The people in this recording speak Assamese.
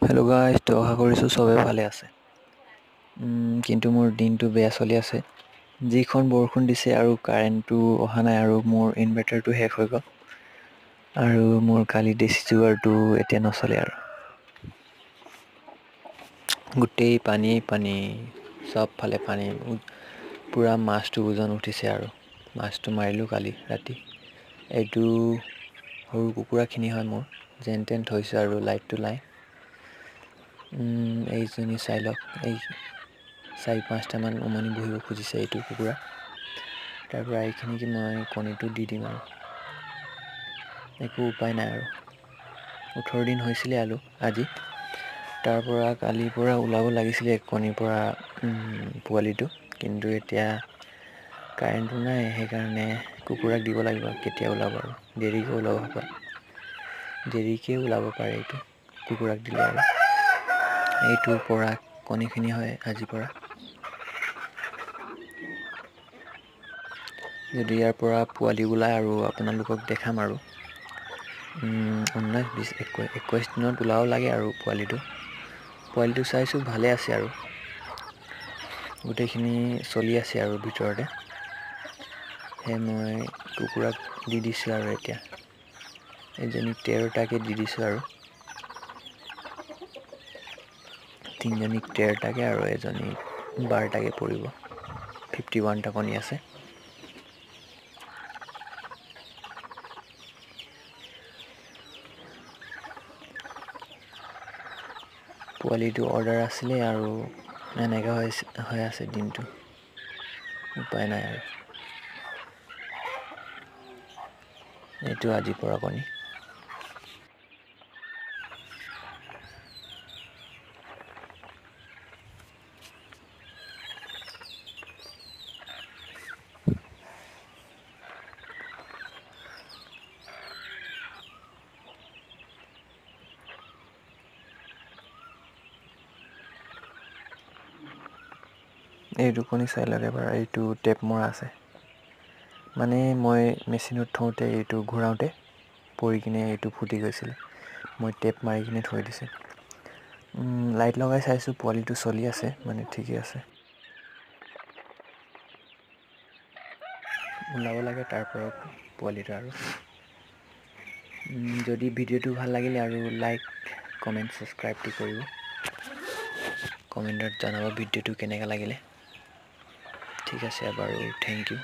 হেল্ল' গাইজ, তো আশা কৰিছোঁ চবে ভালে আছে। কিন্তু মোৰ দিনটো বেয়া চলি আছে। যিখন বৰষুণ দিছে আৰু কাৰেণ্টটো অহা নাই আৰু মোৰ ইনভাৰ্টাৰটো শেষ হৈ গ'ল। আৰু মোৰ কালি দেশী যোগাৰটো এতিয়া নচলে আৰু। গোটেই পানীয়েই পানী, চবফালে পানী। পূৰা মাছটো ওজন উঠিছে আৰু মাছটো মাৰিলোঁ কালি ৰাতি। এইটো সৰু কুকুৰাখিনি হয় মোৰ, যেন তেন থৈছোঁ আৰু লাইটটো লাই। এইজনী চাই লওক, এই 4-5টামান উমনি বহিব খুজিছে এইটো কুকুৰা। তাৰপৰা এইখিনিকে মই কণীটো দি দিম আৰু। একো উপায় নাই আৰু। 18 দিন হৈছিলে আজি। তাৰপৰা কালিৰ পৰা ওলাব লাগিছিলে কণীৰ পৰা পোৱালিটো, কিন্তু এতিয়া কাৰেণ্টটো নাই, সেইকাৰণে কুকুৰাক দিব লাগিব। কেতিয়া ওলাব আৰু, দেৰিকৈ ওলাব পাৰে। দেৰিকৈ ওলাব পাৰে এইটো কুকুৰাক দিলে আৰু। এইটোৰ পৰা কণীখিনি হয় আজিৰ পৰা। যদি ইয়াৰ পৰা পোৱালি ওলায় আৰু আপোনালোকক দেখাম আৰু। 19, 20, 21 দিনত ওলাব লাগে আৰু পোৱালিটো চাইছোঁ ভালে আছে আৰু। গোটেইখিনি চলি আছে আৰু ভিতৰতে। সেই মই কুকুৰাক দি দিছোঁ আৰু এতিয়া। এজনীক 13টাকৈ দি দিছোঁ আৰু। 3জনীক 13টাকৈ আৰু এজনীক 12টাকৈ পৰিব। 51টা কণী আছে। পোৱালিটো অৰ্ডাৰ আছিলে আৰু এনেকুৱা হৈ আছে দিনটো। উপায় নাই আৰু। এইটো আজিৰ পৰা কণী। এইটো কণী চাই লওক এবাৰ, এইটো টেপ মৰা আছে। মানে মই মেচিনত থওঁতে এইটো ঘূৰাওঁতে পৰি কিনে এইটো ফুটি গৈছিলে। মই টেপ মাৰি কিনে থৈ দিছোঁ। লাইট লগাই চাইছোঁ, পোৱালিটো চলি আছে, মানে ঠিকে আছে। ওলাব লাগে তাৰ পৰা পোৱালিটো আৰু। যদি ভিডিঅ'টো ভাল লাগিলে আৰু লাইক, কমেণ্ট, ছাবস্ক্ৰাইবটো কৰিব। কমেণ্টত জনাব ভিডিঅ'টো কেনেকৈ লাগিলে। ঠিক আছে বাৰু, থেংক ইউ।